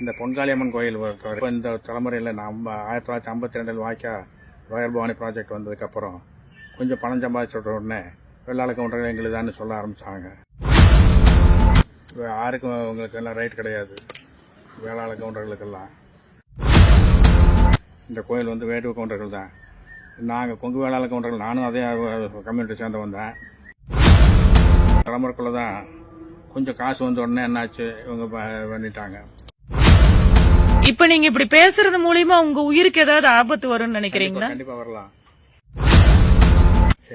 இந்த பொன்காளியம்மன் கோயில் இப்போ இந்த தலைமுறையில் நம்ம 1952 வாய்க்கா ராயல் பவானி ப்ராஜெக்ட் வந்ததுக்கப்புறம் கொஞ்சம் பணம் சம்பாதிச்சுட்ட உடனே வெள்ளாள கவுண்டர்கள் எங்களுக்கு தான் சொல்ல ஆரம்பித்தாங்க. யாருக்கும் உங்களுக்கு எல்லாம் ரைட் கிடையாது. வேளாள கவுண்டர்களுக்கெல்லாம் இந்த கோயில் வந்து வேட்டுவ கவுண்டர்கள் தான். நாங்கள் கொங்கு வேளாள கவுண்டர்கள், நானும் அதே கம்யூனிட்டி சேர்ந்தவன் தான். தலைமுறைக்குள்ள தான் கொஞ்சம் காசு வந்த உடனே என்னாச்சு, இவங்க பண்ணிட்டாங்க. இப்ப நீங்க இப்படி பேசுறது மூலியமா உங்க உயிருக்கு ஏதாவது ஆபத்து வரும்னு நினைக்கிறீங்களா? கண்டிப்பா வரலாம்.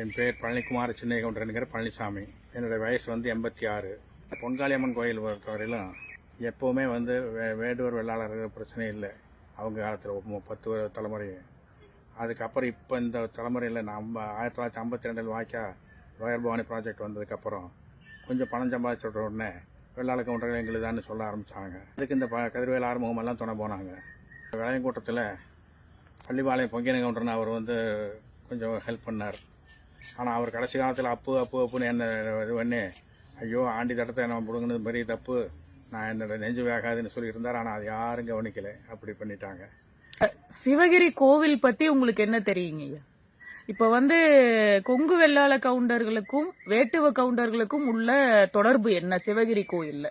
என் பேர் பழனிக்குமார் சின்ன கவுண்டர் பழனிசாமி. என்னுடைய வயசு வந்து 86. பொன்காளியம்மன் கோயில் வரையிலும் எப்பவுமே வந்து வேடுவர் வெள்ளாளர்கள் பிரச்சனை இல்லை. அவங்க காலத்தில் 10 தலைமுறை. அதுக்கப்புறம் இப்போ இந்த தலைமுறையில் நம்ம 1952 வாய்க்கா ராயல் பவானி ப்ராஜெக்ட் வந்ததுக்கப்புறம் கொஞ்சம் பணம் சம்பாதிச்சுட்ட உடனே வெள்ளாள கவுண்டர்கள் எங்களுக்கு தான் சொல்ல ஆரம்பித்தாங்க. அதுக்கு இந்த கதிர்வேல் ஆறுமுகமெல்லாம் துணை போனாங்க. வேலையங்கூட்டத்தில் பள்ளிப்பாளையம் பொங்கின கவுண்டர்னு அவர் வந்து கொஞ்சம் ஹெல்ப் பண்ணார். ஆனால் அவர் கடைசி காலத்தில் அப்புன்னு என்ன இது பண்ணி, ஐயோ ஆண்டி தட்டத்தை நம்ம பிடுங்கினது பெரிய தப்பு, நான் என்னோட நெஞ்சு வேகாதுன்னு சொல்லியிருந்தார். ஆனால் அது யாரும் கவனிக்கலை. அப்படி பண்ணிட்டாங்க. சிவகிரி கோவில் பற்றி உங்களுக்கு என்ன தெரியுங்க? இப்ப வந்து கொங்கு வெள்ளாள கவுண்டர்களுக்கும் வேட்டுவ கவுண்டர்களுக்கும் உள்ள தொடர்பு என்ன சிவகிரி கோயில்ல?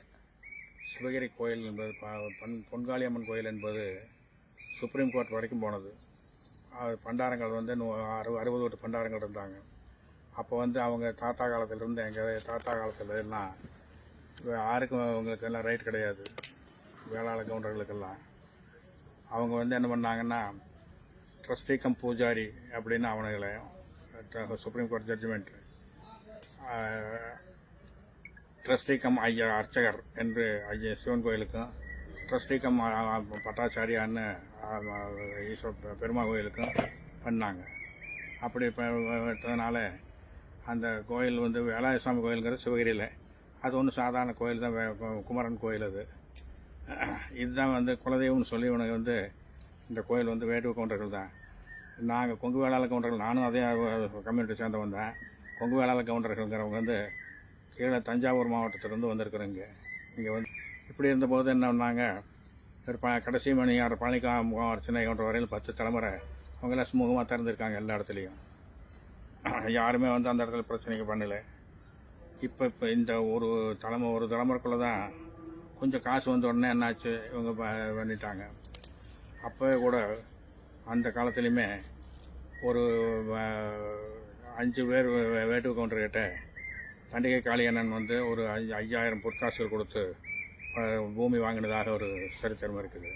சிவகிரி கோயில் என்பது பொன்காளியம்மன் கோயில் என்பது சுப்ரீம் கோர்ட் வரைக்கும் போனது. பண்டாரங்கள் வந்து 60 பண்டாரங்கள் இருந்தாங்க. அப்போ வந்து அவங்க தாத்தா காலத்திலிருந்து, எங்கள் தாத்தா காலத்தில் எல்லாம் யாருக்கும் அவங்களுக்கு எல்லாம் ரைட் கிடையாது. வேளாள கவுண்டர்களுக்கெல்லாம் அவங்க வந்து என்ன பண்ணாங்கன்னா, ட்ரஸ்டி கம் பூஜாரி அப்படின்னு அவனுங்களை supreme court judgment, trustee cum ஐயா அர்ச்சகர் என்று ஐயா சிவன் கோயிலுக்கும், ட்ரஸ்டி கம் பட்டாச்சாரியான்னு பெருமா கோயிலுக்கும் பண்ணாங்க. அப்படி விட்டதுனால அந்த கோயில் வந்து வேலாயுசாமி கோயிலுங்கிறது சிவகிரியில், அது ஒன்றும் சாதாரண கோயில் தான், குமரன் கோயில். அது இதுதான் வந்து குலதெய்வம்னு சொல்லி உனக்கு வந்து இந்த கோயில் வந்து வேட்டுவ கவுண்டர்கள் தான். நாங்கள் கொங்கு வேளாள கவுண்டர்கள், நானும் அதே கம்யூனிட்டி சேர்ந்தவன் தான். கொங்கு வேளாள கவுண்டர்கள்ங்கிறவங்க வந்து கீழே தஞ்சாவூர் மாவட்டத்திலேருந்து வந்திருக்கிறோங்க. இங்கே வந்து இப்படி இருந்தபோது என்ன பண்ணாங்க, கடைசி மணியார் பழனிக்குமார் சின்ன கவுண்டர் வரையில் 10 தலைமுறை அவங்களாம் சுமூகமாக திறந்துருக்காங்க எல்லா இடத்துலையும். யாருமே வந்து அந்த இடத்துல பிரச்சனைக்கு பண்ணலை. இப்போ இந்த ஒரு தலைமுறைக்குள்ளே தான் கொஞ்சம் காசு வந்த உடனே என்னாச்சு, இவங்க பண்ணிட்டாங்க. அப்போவே கூட அந்த காலத்துலேயுமே ஒரு 5 பேர் வேட்டுவ கவுண்டர்கிட்ட பண்டிகை காளியண்ணன் வந்து ஒரு 5000 பொற்காசுகள் கொடுத்து பூமி வாங்கினதாக ஒரு சரித்திரம் இருக்குது.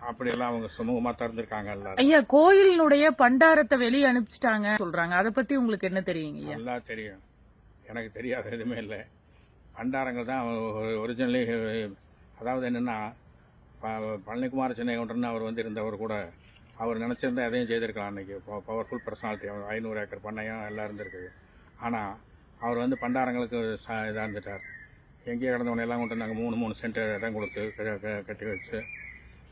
அப்படியெல்லாம் அவங்க சுமூகமாக திறந்துருக்காங்க எல்லாரும். ஐயா, கோயிலினுடைய பண்டாரத்தை வெளியே அனுப்பிச்சிட்டாங்க சொல்றாங்க, அதை பத்தி உங்களுக்கு என்ன தெரியுங்க? நல்லா தெரியும். எனக்கு தெரியாத எதுவுமே இல்லை. பண்டாரங்கள் தான் ஒரிஜினலி. அதாவது என்னென்னா, பழனிக்குமார் சின்ன கவுண்டர்னு அவர் வந்து இருந்தவர் கூட, அவர் நினச்சிருந்தா எதையும் செய்திருக்கலாம். அன்றைக்கி பவர்ஃபுல் பர்சனாலிட்டி, 500 ஏக்கர் பண்ணையும் எல்லாம் இருந்திருக்குது. ஆனால் அவர் வந்து பண்டாரங்களுக்கு இதாக இருந்துட்டார். எங்கேயோ கிடந்தவனை எல்லாம் கொண்டு நாங்கள் 3 சென்ட் இடம் கொடுத்து கட்டி வச்சு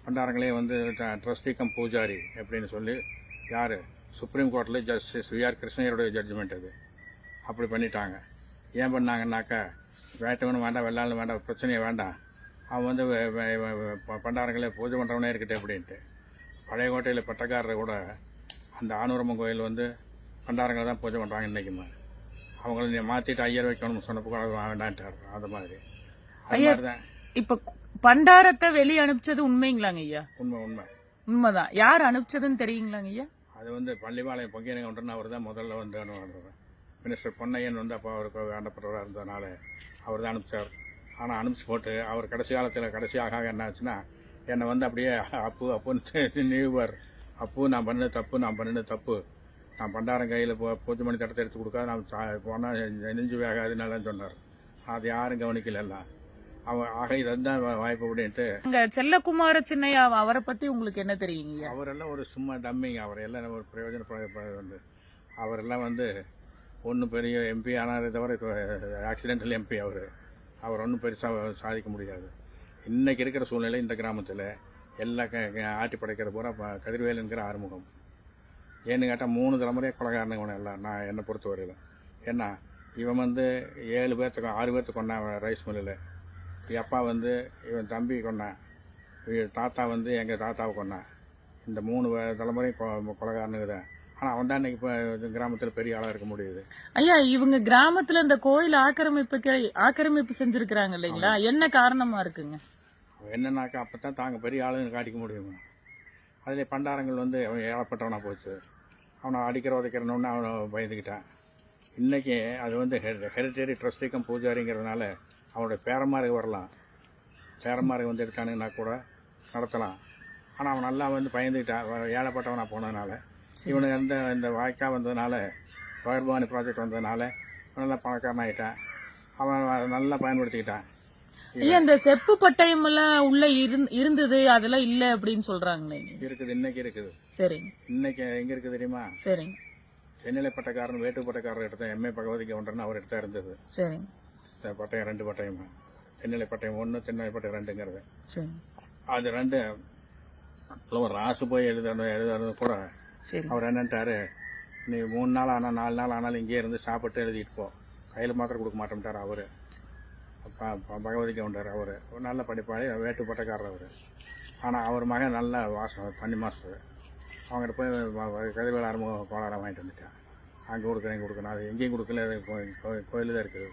பண்டாரங்களே வந்து ட்ரஸ்டி கம் பூஜாரி அப்படின்னு சொல்லி, யார் சுப்ரீம் கோர்ட்டில் ஜஸ்டிஸ் விஆர் கிருஷ்ணய்யருடைய ஜட்ஜ்மெண்ட் அது. அப்படி பண்ணிட்டாங்க. ஏன் பண்ணாங்கன்னாக்கா, வேட்டவனும் வேண்டாம், வெள்ளாளும் வேண்டாம், பிரச்சனையே வேண்டாம், அவன் வந்து பண்டாரங்களே பூஜை பண்ணுறவனே இருக்கட்டும் அப்படின்ட்டு. பழைய கோட்டையில் பட்டக்காரரை கூட அந்த ஆனூரம்மன் கோயில் வந்து பண்டாரங்களை தான் பூஜை பண்ணுறாங்க இன்றைக்குமே. அவங்கள மாற்றிட்டு ஐயர் வைக்கணும் சொன்னப்போ வேண்டான்ட்டார். அது மாதிரி தான். இப்போ பண்டாரத்தை வெளியே அனுப்பிச்சது உண்மைங்களாங்க ஐயா? உண்மைதான். யார் அனுப்பிச்சதுன்னு தெரியுங்களாங்க ஐயா? அது வந்து பள்ளிப்பாளையம் பொங்கின கவுண்டர்னு அவர் தான் முதல்ல வந்து மினிஸ்டர் பொன்னையன் வந்து அப்போ அவருக்கு வேண்டப்பட்டவராக இருந்ததுனால அவர் தான் அனுப்பிச்சார். ஆனால் அனுப்பிச்சு போட்டு அவர் கடைசியாக என்ன ஆச்சுன்னா, என்னை வந்து அப்படியே அப்புன்னு நியூவர், நான் பண்ணினது தப்பு, நான் பண்டாரம் கையில் பூஜை மணி தட்டத்தை எடுத்து கொடுக்காது, நான் போனால் நெஞ்சு வேகாதுன்னு சொன்னார். அது யாரும் கவனிக்கல. எல்லாம் இதுதான் வாய்ப்பு அப்படின்ட்டு. செல்லக்குமார சின்னையா, அவரை பற்றி உங்களுக்கு என்ன தெரியுங்க? அவரெல்லாம் ஒரு சும்மா டம்மிங்க. அவரெல்லாம் ஒரு பிரயோஜனம். அவரெல்லாம் வந்து ஒன்றும் பெரிய எம்பி ஆனாரே தவிர ஆக்சிடென்டல் எம்பி. அவர் ஒன்றும் பெருசாக சாதிக்க முடியாது. இன்றைக்கி இருக்கிற சூழ்நிலை இந்த கிராமத்தில் எல்லாம் ஆட்டி படைக்கிற பூரா கதிர்வேலுங்கிற ஆறுமுகம். ஏன்னு கேட்டால் 3 தலைமுறையாக கொலைகாரனுங்க எல்லாம். நான் என்னை பொறுத்த வரையில் ஏன்னா, இவன் வந்து 7 பேர்த்துக்கும் 6 பேர்த்துக்கு கொண்டான் ரைஸ் மில்லில். அப்பா வந்து இவன் தம்பி கொண்டான். தாத்தா வந்து எங்கள் தாத்தாவை கொண்டான். இந்த 3 தலைமுறை கொலைகாரனுக்கு தான். ஆனால் அவன் தான் இன்னைக்கு இப்போ கிராமத்தில் பெரிய ஆளாக இருக்க முடியுது. ஐயா இவங்க கிராமத்துல இந்த கோயில் ஆக்கிரமிப்பு செஞ்சிருக்கிறாங்க இல்லைங்களா, என்ன காரணமா இருக்குங்க? அவன் என்னன்னாக்கா அப்போ தான் தாங்க பெரிய ஆளுன்னு காட்டிக்க முடியுங்க. அதில் பண்டாரங்கள் வந்து அவன் ஏழப்பட்டவனாக போச்சு. அவனை அடிக்கிற உதைக்கிறனோன்னு அவனை பயந்துக்கிட்டான். இன்றைக்கி அது வந்து ஹெரிட்டரி ட்ரஸ்டிக்கம் பூஜாரிங்கிறதுனால அவனோட பேரமாருக்கு வரலாம். பேரமாருக்கு வந்து எடுத்தானுங்கன்னா கூட நடத்தலாம். ஆனால் அவன் நல்லா வந்து பயந்துக்கிட்டான். ஏழப்பட்டவனாக போனதுனால இவனுக்கு இந்த வாய்க்கா வந்ததுனால, பகர்பானி ப்ராஜெக்ட் வந்ததுனால நல்லா பணக்காரன் ஆகிட்டான். அவன் நல்லா பயன்படுத்திக்கிட்டான். ஐயா இந்த செப்பு பட்டயம் எல்லாம் உள்ள இருந்தது அதெல்லாம் இல்ல அப்படின்னு சொல்றாங்களே. இருக்குது, இன்னைக்கு இருக்குது. சரிங்க. இன்னைக்கு எங்க இருக்குது தெரியுமா? சரிங்க. தென்னிலை பட்டக்காரன் வேட்டு பட்டக்காரர் எடுத்த எம்ஏ பகவதி கவுண்டர்னு அவர் எடுத்தா இருந்தது. சரிங்க. பட்டயம் 2 பட்டயம், தென்னிலை பட்டயம் 1, தென்னிலை பட்டயம் 2ங்கிறது. சரி. அது 2 ஒரு ராசு போய் எழுதுறது கூட அவர் என்னன்ட்டாரு, நீ 3 நாள் ஆனால் 4 நாள் ஆனாலும் இங்கே இருந்து சாப்பிட்டு எழுதிட்டு போ, கையில் மாத்திரம் கொடுக்க மாட்டேன்ட்டார் அவர். பகவதி கவுண்டர் அவர் ஒரு நல்ல படிப்பாளி, வேட்டு பட்டக்காரர் அவர். ஆனால் அவர் மகன் நல்ல வாசம் பன்னி மாஸ்டர். அவங்ககிட்ட போய் கதிர்வேல் ஆரம்ப கோளாரம் வாங்கிட்டு வந்துட்டான். அங்கே கொடுக்குறேன் கொடுக்கணும், அது எங்கேயும் கொடுக்கல, அது கோயில் தான் இருக்குது.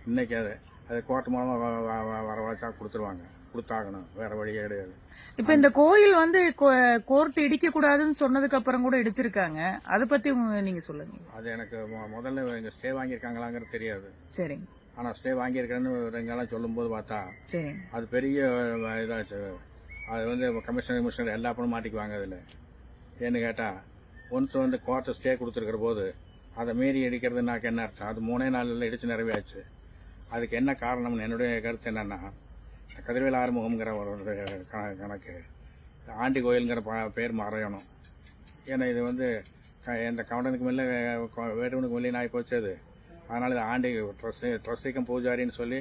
இன்றைக்கி அது கோர்ட் மூலமாக வர வச்சா கொடுத்துருவாங்க, கொடுத்தாகணும், வேறு வழியே கிடையாது. இப்ப இந்த கோயில் வந்து கோர்ட் இடிக்க கூடாதுன்னு சொன்னதுக்கு அப்புறம் கூட இடிச்சிருக்காங்க, அதை பத்தி நீங்க சொல்லுங்க. அது எனக்கு முதல்ல இங்க ஸ்டே வாங்கியிருக்காங்களாங்கிறது தெரியாது. சரிங்க. ஆனா ஸ்டே வாங்கியிருக்கிறேன்னு எங்கெல்லாம் சொல்லும் போது பார்த்தா அது பெரிய இதாச்சு. அது வந்து கமிஷனர் எல்லா பணம் மாட்டிக்குவாங்க அதில். ஏன்னு கேட்டால் ஒன்ஸ் வந்து கோர்ட்டு ஸ்டே கொடுத்துருக்கிற போது அதை மீறி இடிக்கிறதுனாக்க என்ன அர்த்தம்? அது 3 நாளில் இடிச்சு நிறைவேச்சு. அதுக்கு என்ன காரணம்னு என்னுடைய கருத்து என்னன்னா, கதிர்வேல் ஆறுமுகம்ங்கிற ஒரு கணக்கு ஆண்டி கோயிலுங்கிற பேர் மறையணும். ஏன்னா இது வந்து இந்த கவுண்டனுக்கு மேலே வேட்டுவனுக்கு மேலே ஆகி போச்சு அது. அதனால் இது ஆண்டி ட்ரஸ்டிக்கம் பூஜாரின்னு சொல்லி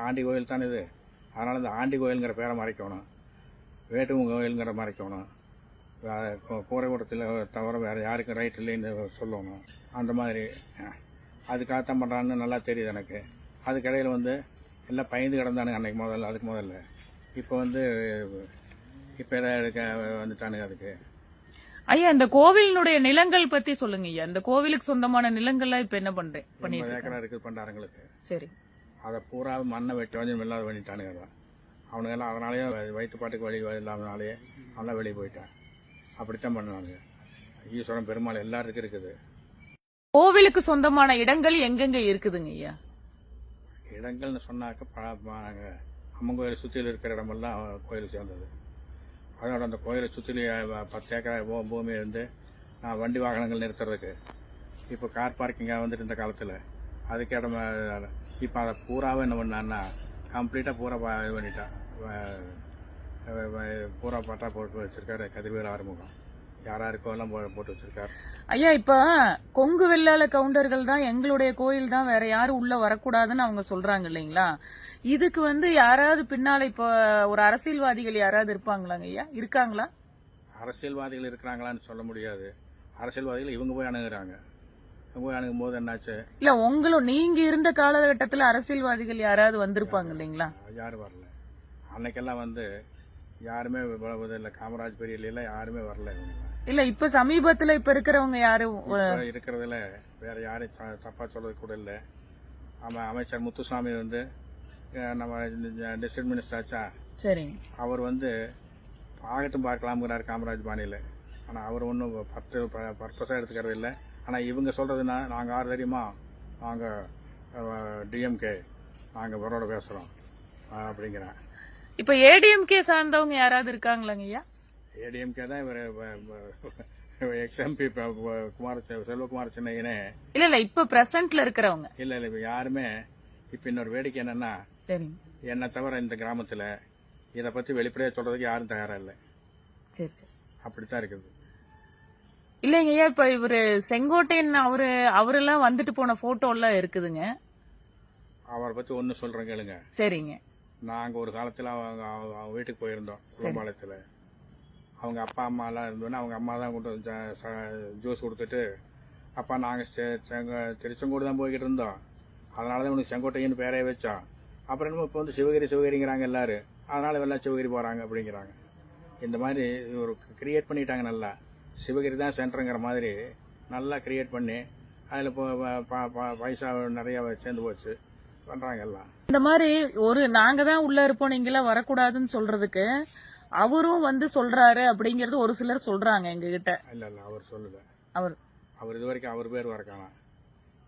ஆண்டி கோயில் தான் இது. அதனால் இந்த ஆண்டி கோயிலுங்கிற பேரை மறைக்கணும், வேட்டுவன் கோயிலுங்கிற மறைக்கணும், கூரைக்கூடத்தில் தவிர வேறு யாருக்கும் ரைட் இல்லைன்னு சொல்லணும். அந்த மாதிரி அதுக்காகத்தான் பண்ணுறான்னு நல்லா தெரியுது எனக்கு. அதுக்கடையில் வந்து எல்லாம் பயந்து கிடந்தானுங்க அன்றைக்கி முதல்ல. அதுக்கு முதல்ல இப்போ வந்து இப்போ எடுக்க வந்துட்டானுங்க. அதுக்கு ஐயா இந்த கோவிலினுடைய நிலங்கள் பத்தி சொல்லுங்க ஐயா. இந்த கோவிலுக்கு சொந்தமான நிலங்கள்லாம் இப்ப என்ன பண்றேன்? 50 ஏக்கரா இருக்குது பண்டாரங்களுக்கு. சரி. அதை பூரா மண்ணை வெட்டி வந்து இல்லாத பண்ணிட்டானுங்க தான் அவனுங்க எல்லாம். அதனாலேயே வயிற்றுப்பாட்டுக்கு வழி இல்லாதனாலேயே நல்லா வெளியே போயிட்டான். அப்படித்தான் பண்ணுவாங்க. ஈஸ்வரன் பெருமாள் எல்லாருக்கும் இருக்குது. கோவிலுக்கு சொந்தமான இடங்கள் எங்கெங்க இருக்குதுங்க ஐயா? இடங்கள்னு சொன்னாக்க அம்மன் கோயிலை சுற்றியில் இருக்கிற இடமெல்லாம் கோயிலுக்கு சேர்ந்தது. அதோட அந்த கோயிலை சுற்றிலே 10 ஏக்கர் பூமி இருந்து நான் வண்டி வாகனங்கள் நிறுத்துறதுக்கு இப்போ கார் பார்க்கிங்காக வந்துட்டு இந்த காலத்தில் அதுக்கு இடம். இப்போ அதை பூராவும் என்ன பண்ணான்னா கம்ப்ளீட்டாக பூரா இது பண்ணிட்டான். பூரா பட்டா போட்டு வச்சிருக்காரு கதிர்வேல் ஆறுமுகம். யாராருக்கோ எல்லாம் போட்டு வச்சிருக்காரு. ஐயா இப்ப கொங்கு வெள்ளாள கவுண்டர்கள் தான் எங்களுடைய கோயில் தான், வேற யாரும் உள்ள வரக்கூடாதுன்னு அவங்க சொல்றாங்க இல்லைங்களா? இதுக்கு வந்து யாராவது பின்னால இப்ப ஒரு அரசியல்வாதிகள் யாராவது இருப்பாங்களாங்க ஐயா? இருக்காங்களா? அரசியல்வாதிகள் இருக்கிறாங்களான்னு சொல்ல முடியாது. அரசியல்வாதிகள் இவங்க போய் அணுகுறாங்க. போய் அணுகும் போது என்னாச்சு? இல்ல நீங்க இருந்த காலகட்டத்தில் அரசியல்வாதிகள் யாராவது வந்திருப்பாங்க இல்லைங்களா? யாரும் வரல. அன்னைக்கெல்லாம் வந்து யாருமே இல்லை. காமராஜ் பெரியல யாருமே வரல. இல்ல இப்ப சமீபத்துல இப்ப இருக்கிறவங்க யாரும் இருக்கிறதுல வேற யாரும் தப்பா சொல்றது கூட இல்லை. அமைச்சர் முத்துசாமி வந்து நம்ம டிஸ்ட்ரிக்ட் மினிஸ்டர் ஆச்சா. சரி. அவர் வந்து ஆகட்டும் பார்க்கலாம்ங்கிறார் காமராஜ் பாணியில். ஆனால் அவர் ஒன்றும் பர்பஸாக எடுத்துக்கிறது இல்லை. ஆனால் இவங்க சொல்றதுன்னா நாங்கள் யார் தெரியுமா, நாங்கள் டிஎம்கே, நாங்கள் இவரோட பேசுகிறோம் அப்படிங்கிறேன். இப்ப ஏடிஎம்கே சார்ந்தவங்க யாராவது இருக்காங்களாங்க ஐயா? ஏடிஎம்கே தான் இவர் எக்ஸ்எம்பி செல்வகுமார் சின்னையனே. இல்ல இப்ப பிரசன்ட்ல இருக்கிறவங்க இல்ல இப்ப யாருமே. இப்ப இன்னொரு வேடிக்கை என்னன்னா, என்ன தவிர இந்த கிராமத்துல இத பத்தி வெளிப்படையா சொல்றதுக்கு யாரும் தயாரா இல்லை. அப்படித்தான் இருக்குது. இல்லைங்க ஐயா இப்ப இவரு செங்கோட்டையன் அவரெல்லாம் வந்துட்டு போன போட்டோ எல்லாம் இருக்குதுங்க. அவரை பத்தி ஒன்னு சொல்றேன் கேளுங்க. சரிங்க. நாங்க ஒரு காலத்துல அவங்க வீட்டுக்கு போயிருந்தோம் குளம்பாளையத்துல. அவங்க அப்பா அம்மா எல்லாம் இருந்தோன்னா அவங்க அம்மா தான் கொண்டு ஜூஸ் கொடுத்துட்டு, அப்பா நாங்கள் திருச்செங்கோடு தான் போய்கிட்டு இருந்தோம், அதனால தான் உனக்கு செங்கோட்டையன்னு பேரே வச்சோம். அப்புறம் என்னமோ இப்போ வந்து சிவகிரிங்கிறாங்க எல்லாரும். அதனால் எல்லாம் சிவகிரி போகிறாங்க அப்படிங்கிறாங்க. இந்த மாதிரி ஒரு கிரியேட் பண்ணிட்டாங்க. நல்லா சிவகிரி தான் சென்டருங்கிற மாதிரி நல்லா கிரியேட் பண்ணி அதில் இப்போ பைசா நிறையா சேர்ந்து போச்சு பண்ணுறாங்க எல்லாம். இந்த மாதிரி ஒரு நாங்க தான் உள்ள இருப்போம் நீங்களாம் வரக்கூடாதுன்னு சொல்றதுக்கு அவரும் வந்து சொல்றாரு அப்படிங்கறது ஒரு சிலர் சொல்றாங்க எங்ககிட்ட. இல்லை அவர் சொல்லுது. அவர் இது வரைக்கும் அவர் பேர் வரக்கானா,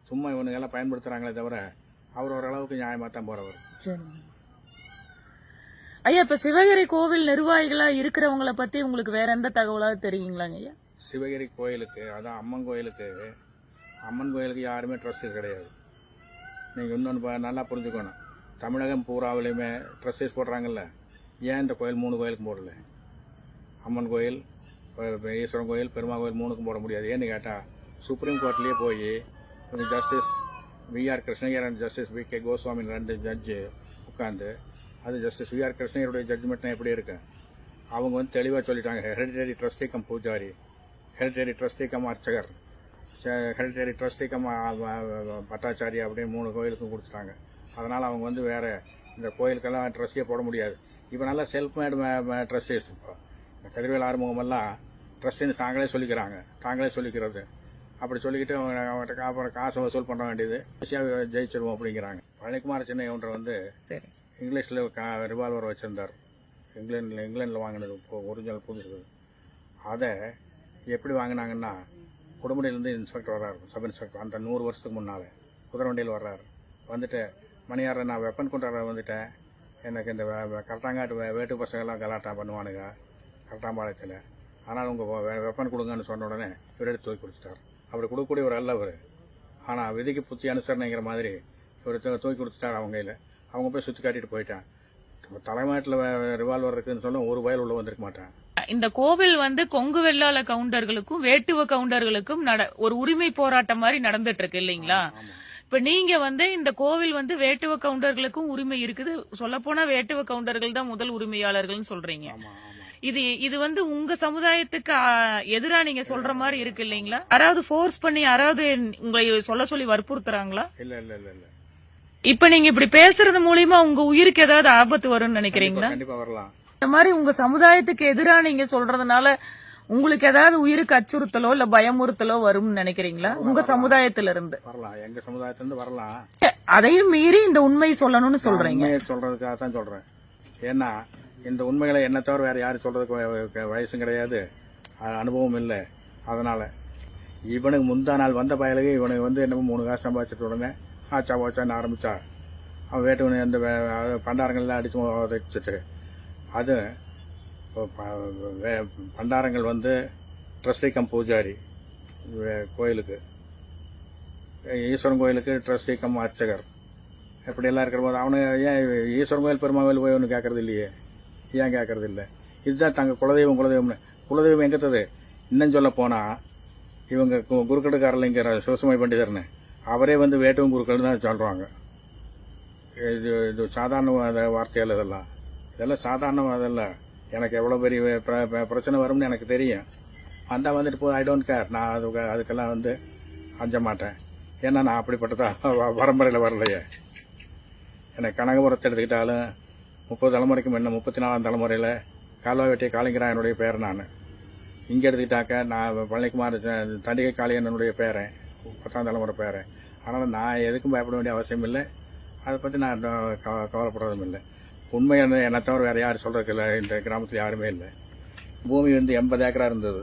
சும்மா இவனுங்க எல்லாம் பயன்படுத்துறாங்களே தவிர அவர் ஓரளவுக்கு நியாயமாக தான் போறவர். சரி ஐயா, இப்ப சிவகிரி கோவில் நிர்வாகிகளா இருக்கிறவங்கள பத்தி உங்களுக்கு வேற எந்த தகவலாவது தெரியுங்களாங்க ஐயா? சிவகிரி கோயிலுக்கு, அதான் அம்மன் கோயிலுக்கு யாருமே ட்ரஸ்டீஸ் கிடையாது. நீங்கள் இன்னொன்று நல்லா புரிஞ்சுக்கணும். தமிழகம் பூராவிலையுமே ட்ரஸ்டீஸ் போடுறாங்கல்ல, ஏன் இந்த கோயில் 3 கோயிலுக்கும் போடல? அம்மன் கோயில், ஈஸ்வரன் கோயில், பெருமாள் கோயில் 3க்கும் போட முடியாது. ஏன்னு கேட்டால் சுப்ரீம் கோர்ட்லேயே போய் justice V.R. Krishna Iyer and justice V.K. Goswami 2 judge உட்காந்து, அது ஜஸ்டிஸ் V.R. கிருஷ்ணய்யருடைய ஜட்ஜ்மெண்ட்னா எப்படி இருக்கு? அவங்க வந்து தெளிவாக சொல்லிட்டாங்க. Hereditary trustee come pujari, hereditary trustee come அர்ச்சகர், ஹெரிடரி ட்ரஸ்டி கம் பட்டாச்சாரி அப்படின்னு 3 கோயிலுக்கும் கொடுத்துட்டாங்க. அதனால் அவங்க வந்து வேறு இந்த கோயிலுக்கெல்லாம் ட்ரஸ்டியே போட முடியாது. இப்போ நல்லா செல்ஃப் மேடு ட்ரஸ்டீஸ். இப்போ இந்த கதிர்வேல் ஆறுமுகமெல்லாம் ட்ரஸ்டின்னு தாங்களே சொல்லிக்கிறது. அப்படி சொல்லிக்கிட்டு அவங்ககிட்ட அப்புறம் காசை வசூல் பண்ண வேண்டியது, ஈஸியாக ஜெயிச்சிருவோம் அப்படிங்கிறாங்க. பழனிக்குமார் சின்னையன்ற வந்து இங்கிலீஷில் ரிவால்வர் வச்சுருந்தார். இங்கிலாண்டில் வாங்கினது ஒரிஜினல் புதுசு. அதை எப்படி வாங்கினாங்கன்னா, குடும்படியிலேருந்து இன்ஸ்பெக்டர் வர்றாரு, சப் இன்ஸ்பெக்டர். அந்த 100 வருஷத்துக்கு முன்னால் குதிரை வண்டியில் வர்றாரு. வந்துட்டு, மணியாரை நான் வெப்பன் கொண்டாட வந்துட்டேன், எனக்கு இந்த கரெக்டாங்காட்டு வேட்டு பசங்கள்லாம் கலாட்டா பண்ணுவானுங்க கரெக்டாம்பாளையத்தில், ஆனால் உங்கள் வெப்பன் கொடுங்கன்னு சொன்ன உடனே இவர் எடுத்து தூக்கி கொடுத்துட்டார். அப்படி கொடுக்கக்கூடிய ஒரு அல்ல அவர். ஆனால் விதிக்கு புத்தி அனுசரணைங்கிற மாதிரி இவர் தூக்கி கொடுத்துட்டார் அவங்க கையில். அவங்க போய் சுற்றி காட்டிட்டு போயிட்டான். தலைமாட்டில் ரிவால்வர் இருக்குன்னு சொன்னால் ஒரு வயல் உள்ள வந்திருக்க மாட்டான். இந்த கோவில் வந்து கொங்கு வெள்ளாள கவுண்டர்களுக்கும் வேட்டுவ கவுண்டர்களுக்கும் ஒரு உரிமை போராட்டம் மாதிரி நடந்துட்டு இருக்கு இல்லைங்களா? இப்ப நீங்க வந்து இந்த கோவில் வந்து வேட்டுவ கவுண்டர்களுக்கும் உரிமை இருக்குது, சொல்ல போனா வேட்டுவ கவுண்டர்கள் தான் முதல் உரிமையாளர்கள் சொல்றீங்க. இது வந்து உங்க சமுதாயத்துக்கு எதிரா நீங்க சொல்ற மாதிரி இருக்கு இல்லைங்களா? யாராவது ஃபோர்ஸ் பண்ணி யாராவது உங்களை சொல்ல சொல்லி வற்புறுத்துறாங்களா? இல்ல இல்ல இல்ல இல்ல. இப்ப நீங்க இப்படி பேசுறது மூலியமா உங்க உயிருக்கு ஏதாவது ஆபத்து வரும்னு நினைக்கிறீங்களா? கண்டிப்பா வரலாம். இந்த மாதிரி உங்க சமுதாயத்துக்கு எதிரா நீங்க சொல்றதுனால உங்களுக்கு ஏதாவது உயிருக்கு அச்சுறுத்தலோ இல்ல பயமுறுத்தலோ வரும்னு நினைக்கிறீங்களா? உங்க சமுதாயத்துல இருந்து வரலாம், எங்க சமுதாயத்துல இருந்து வரலாம். அதையும் மீறி இந்த உண்மை சொல்லணும்னு சொல்றீங்க. சொல்றதுக்காக தான் சொல்றேன். ஏன்னா இந்த உண்மைகளை என்ன தவிர வேற யாரும் சொல்றதுக்கு வயசும் கிடையாது, அனுபவம் இல்லை. அதனால இவனுக்கு முந்தா நாள் வந்த பயலுக்கு இவனுக்கு வந்து என்னமோ 3 காசு சம்பாதிச்சிட்டு உடனே ஆச்சா போச்சான்னு ஆரம்பிச்சா, அவன் வேட்டு அந்த பண்டாரங்கள்லாம் அடிச்சு வச்சுட்டு, அது பண்டாரங்கள் வந்து ட்ரஸ்டி கம் பூஜாரி கோயிலுக்கு, ஈஸ்வரன் கோயிலுக்கு ட்ரஸ்டி கம் அர்ச்சகர், இப்படியெல்லாம் இருக்கிற போது அவனு ஏன் ஈஸ்வரன் கோயில் பெருமா கோயில் போய் ஒன்று கேட்கறது இல்லையே? ஏன் கேட்கறது இல்லை? இதுதான் தங்க குலதெய்வம் எங்கத்தது. இன்னும் சொல்ல போனால் இவங்க குருக்கடுக்காரலிங்கிற சிவசுமை பண்டிதர்னு அவரே வந்து வேட்டுவம் குருக்கள் தான் சொல்கிறாங்க. இது சாதாரண வார்த்தைகள், இதெல்லாம் சாதாரண அதெல்லாம். எனக்கு எவ்வளோ பெரிய பிரச்சனை வரும்னு எனக்கு தெரியும். அந்த வந்துட்டு போய் ஐ டோன்ட் கேர். நான் அதுக்கெல்லாம் வந்து அஞ்ச மாட்டேன். ஏன்னா நான் அப்படிப்பட்டதா பரம்பரையில் வரலையே. எனக்கு கனகபுரத்தை எடுத்துக்கிட்டாலும் 30 தலைமுறைக்கு முன்ன 34ஆம் தலைமுறையில் கால்வாய் வெட்டிய காளிங்கரா என்னுடைய பேர். நான் இங்கே எடுத்துக்கிட்டாக்க நான் பழனிக்குமார் தண்டிகை காளியனுடைய பேரன், 10ஆம் தலைமுறை பேரன். அதனால் நான் எதுக்கும் பயப்பட வேண்டிய அவசியம் இல்லை. அதை பற்றி நான் கவலைப்படுறதும் இல்லை. உண்மை என்னை தவிர வேறு யாரும் சொல்கிறதுக்கு இல்லை. இந்த கிராமத்தில் யாருமே இல்லை. பூமி வந்து 80 ஏக்கரா இருந்தது,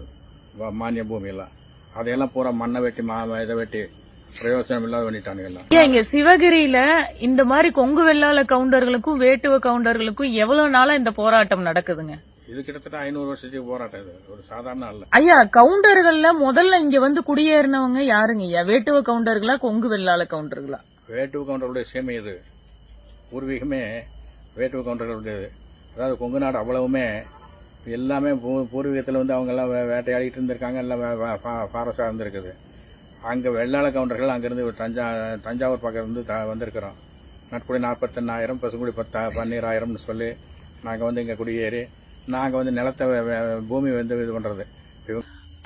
மானிய பூமியெல்லாம். அதையெல்லாம் பூரா மண்ணை வெட்டி இதை வெட்டி பிரயோஜனம் இல்லாத பண்ணிட்டானுங்க. இங்க சிவகிரியில இந்த மாதிரி கொங்கு வெள்ளாள கவுண்டர்களுக்கும் வேட்டுவ கவுண்டர்களுக்கும் எவ்வளவு நாளா இந்த போராட்டம் நடக்குதுங்க? இது கிட்டத்தட்ட 500 வருஷத்துக்கு போராட்டம். இது ஒரு சாதாரண அல்ல. ஐயா, கவுண்டர்கள்ல முதல்ல இங்க வந்து குடியேறினவங்க யாருங்க ஐயா? வேட்டுவ கவுண்டர்களா கொங்கு வெள்ளாள கவுண்டர்களா? வேட்டுவ கவுண்டர்களுடைய சேமை இது. பூர்வீகமே வேட்டுவ கவுண்டர்களுடையது. அதாவது கொங்கு நாடு அவ்வளவுமே எல்லாமே பூர்வீகத்தில் வந்து அவங்கெல்லாம் வேட்டையாடிட்டு இருந்திருக்காங்க, எல்லாம் ஃபாரஸ்டாக இருந்திருக்குது. அங்கே வெள்ளாள கவுண்டர்கள் அங்கேருந்து தஞ்சாவூர் பக்கம் இருந்து வந்திருக்கிறோம். நட்புடி 41,000, பசுங்குடி 12,000ன்னு சொல்லி நாங்கள் வந்து இங்கே குடியேறி நாங்கள் வந்து நிலத்தை பூமி வந்து இது பண்ணுறது.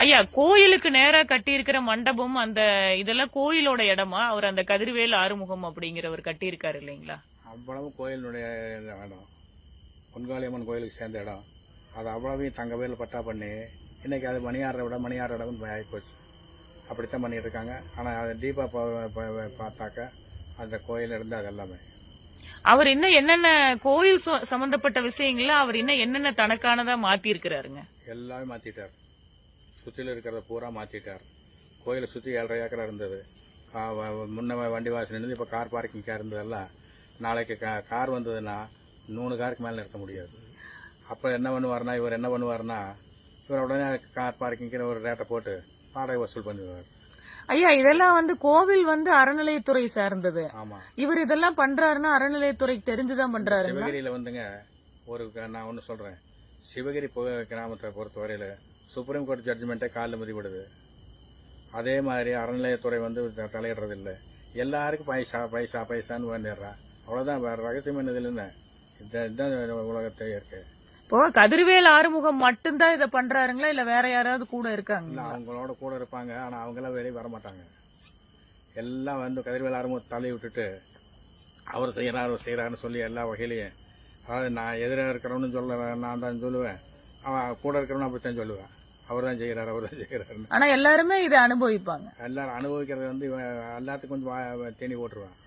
ஐயா, கோயிலுக்கு நேரா கட்டி இருக்கிற மண்டபம் அந்த இதெல்லாம் கோயிலோட இடமா? அவர் அந்த கதிர்வேல் ஆறுமுகம் அப்படிங்கிறவர் கட்டியிருக்காரு இல்லைங்களா? அவ்வளவு கோயிலுடைய இடம். பொன்காளியம்மன் கோயிலுக்கு சேர்ந்த இடம். அது அவ்வளவையும் தங்க பேரில் பட்டா பண்ணி இன்றைக்கி அது மணியாடுற இடம்னு ஆகிப்போச்சு. அப்படித்தான் பண்ணிகிட்டு இருக்காங்க. ஆனால் அது டீப்பாக பார்த்தாக்க அந்த கோயில் இருந்து அது எல்லாமே அவர் இன்னும் என்னென்ன கோயில் சம்பந்தப்பட்ட விஷயங்கள அவர் இன்னும் என்னென்ன தனக்கானதா மாத்தி இருக்கிறாருங்க? எல்லாமே மாற்றிட்டார். சுற்றில இருக்கிறத பூரா மாற்றிட்டார். கோயிலை சுற்றி 7.5 ஏக்கரா இருந்தது. முன்ன வண்டி வாசல் இருந்து இப்போ கார் பார்க்கிங்காக இருந்ததெல்லாம் நாளைக்கு கார் வந்ததுன்னா 3 காருக்கு மேலே நிறுத்த முடியாது. அப்போ என்ன பண்ணுவார்னா இவர் இவர் உடனே கார் பார்க்கிங்கிற ஒரு ரேட்டை போட்டு வாடகை வசூல் பண்ணுவார். ஐயா, இதெல்லாம் வந்து கோவில் வந்து அறநிலையத்துறை சார்ந்தது. ஆமா, இவர் இதெல்லாம் பண்றாருன்னா அறநிலையத்துறைக்கு தெரிஞ்சுதான் பண்றாரு. சிவகிரியில வந்துங்க நான் ஒன்று சொல்றேன். சிவகிரி கிராமத்தை பொறுத்தவரையில சுப்ரீம் கோர்ட் ஜட்ஜ்மெண்ட்டே காலில் மதிப்படுது. அதே மாதிரி அறநிலையத்துறை வந்து தலையிடுறது இல்லை. எல்லாருக்கும் பைசான்னு வேண்டிடுறா. அவ்வளவுதான். வேற ரகசியம் என்னது இல்லைன்னு இதுதான் உலகத்தை இருக்கு. இப்போ கதிர்வேல் ஆறுமுகம் மட்டும்தான் இதை பண்றாருங்களா இல்ல வேற யாராவது கூட இருக்காங்க? அவங்களோட கூட இருப்பாங்க. ஆனா அவங்க எல்லாம் வெளியே வர மாட்டாங்க. எல்லாம் வந்து கதிர்வேல் ஆறுமுகம் தலையை விட்டுட்டு அவர் செய்யறாருன்னு சொல்லி எல்லா வகையிலையும், அதாவது நான் எதிராக இருக்கிறவனு நான் தான் சொல்லுவேன், அவன் கூட இருக்கிறவனு அப்படித்தான் சொல்லுவேன். அவர் தான் செய்யறாரு. ஆனா எல்லாருமே இதை அனுபவிப்பாங்க. எல்லாரும் அனுபவிக்கிறது வந்து எல்லாத்துக்கும் கொஞ்சம் தேனி போட்டுருவான்.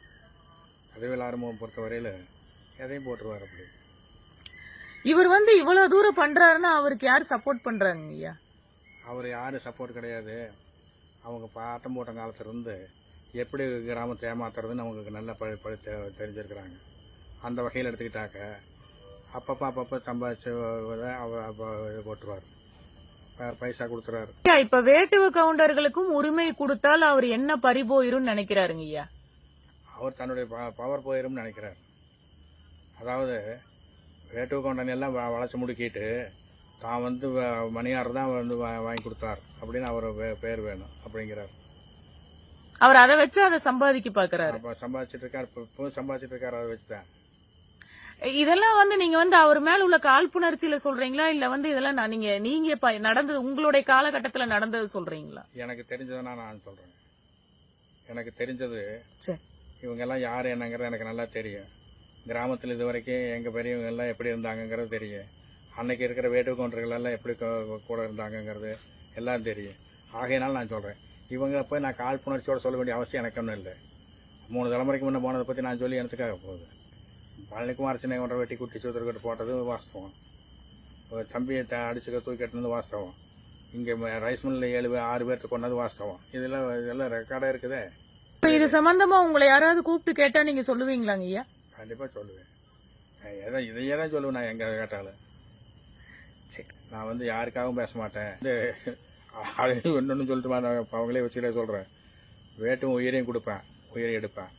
கதிர்வேல் ஆறுமுகம் பொறுத்த வரையில எதையும் போட்டுருவார். அப்படி இவர் வந்து இவ்வளவு தூரம் பண்றாருன்னா அவருக்கு யாரு சப்போர்ட் பண்றாங்க ஐயா? அவர் யாரும் சப்போர்ட் கிடையாது. அவங்க பாட்டம் போட்ட காலத்துல இருந்து எப்படி கிராமத்தை ஏமாத்துறதுன்னு அவங்களுக்கு நல்லா தெரிஞ்சிருக்கிறாங்க. அந்த வகையில் எடுத்துக்கிட்டாக்க அப்பப்போ சம்பாதிச்சு இது போட்டுருவார், பைசா கொடுத்துறாரு. இப்ப வேட்டுவ கவுண்டர்களுக்கும் உரிமை கொடுத்தால் அவர் என்ன பறிபோயிரும் நினைக்கிறாருங்க ஐயா? அவர் தன்னுடைய பவர் போயிரும் நினைக்கிறார். அதாவது வேட்டுவ கவுண்டன் எல்லாம் வளைச்சு முடுக்கிட்டு தான் வந்து மணியார் தான் வந்து வாங்கி கொடுத்தார் அப்படின்னு அவர் பேர் வேணும் அப்படிங்கிறார். அவர் அதை வச்சு அதை சம்பாதிக்க பாக்குறாரு. சம்பாதிச்சிட்டு இருக்காரு. இப்போ சம்பாதிச்சிட்டு இருக்காரு. அதை வச்சுதான். இதெல்லாம் வந்து நீங்க வந்து அவர் மேல உள்ள காழ்ப்புணர்ச்சியில சொல்றீங்களா இல்ல வந்து இதெல்லாம் நீங்க நடந்தது உங்களுடைய காலகட்டத்துல நடந்தது சொல்றீங்களா? எனக்கு தெரிஞ்சதுன்னா நான் சொல்றேன். எனக்கு தெரிஞ்சது இவங்க எல்லாம் யாரு என்னங்கிறது எனக்கு நல்லா தெரியும். கிராமத்தில் இது வரைக்கும் எங்க பெரியவங்க எல்லாம் எப்படி இருந்தாங்கிறது தெரியும். அன்னைக்கு இருக்கிற வேட்டுவ கவுண்டர்கள் எல்லாம் எப்படி கூட இருந்தாங்கிறது எல்லாம் தெரியும். ஆகையினால நான் சொல்றேன், இவங்களை போய் நான் காழ்ப்புணர்ச்சியோட சொல்ல வேண்டிய அவசியம் எனக்கு ஒன்றும் இல்லை. 3 தலைமுறைக்கு முன்னே போனதை பற்றி நான் சொல்லி எனத்துக்காக போகுது. பழனிக்குமார் சின்ன ஒன்றரை வெட்டி குட்டி சூத்திரக்கட்டு போட்டது வாஸ்தவம். தம்பியை அடிச்சுக்க தூக்கி கட்டினது வாஸ்தவம். இங்கே ரைஸ் மில்லில் 7-6 பேர்த்து கொண்டது வாஸ்தவம். இதெல்லாம் ரெக்கார்டாக இருக்குதே. இது சம்பந்தமா உங்களை யாராவது கூப்பிட்டு கேட்டா நீங்க சொல்லுவீங்களாங்க ஐயா? கண்டிப்பாக சொல்லுவேன். இதையே தான் சொல்லுவேன். நான் எங்கே கேட்டாலும் நான் வந்து யாருக்காகவும் பேச மாட்டேன். அதையும் ஒன்று சொல்லிட்டு அவங்களே வச்சுக்கிட்டே சொல்கிறேன். வேட்டும் உயிரையும் கொடுப்பேன், உயிரை எடுப்பேன்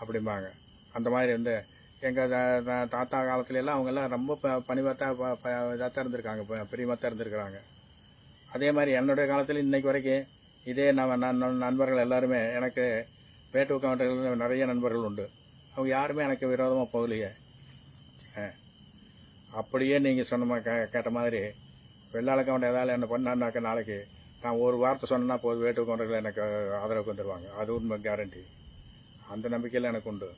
அப்படிம்பாங்க. அந்த மாதிரி வந்து எங்கள் தாத்தா காலத்துல எல்லாம் அவங்கெல்லாம் ரொம்ப இதாக இருந்திருக்காங்க, பிரியமாக இருந்திருக்கிறாங்க. அதே மாதிரி என்னுடைய காலத்தில் இன்னைக்கு வரைக்கும் இதே நண்பர்கள் எல்லாருமே எனக்கு வேட்டுவ கவுண்டர்கள் நிறைய நண்பர்கள் உண்டு. அவங்க யாருமே எனக்கு விரோதமாக போகலையே. அப்படியே நீங்கள் சொன்ன கேட்ட மாதிரி வெள்ளாள கவுண்டர் ஏதாவது என்ன பண்ணான்னாக்க நாளைக்கு நான் ஒரு வார்த்தை சொன்னா போதும், வேட்டுவ கவுண்டர்கள் எனக்கு ஆதரவுக்கு வந்துடுவாங்க. அது உண்மை, கேரண்டி. அந்த நம்பிக்கையில் எனக்கு உண்டு.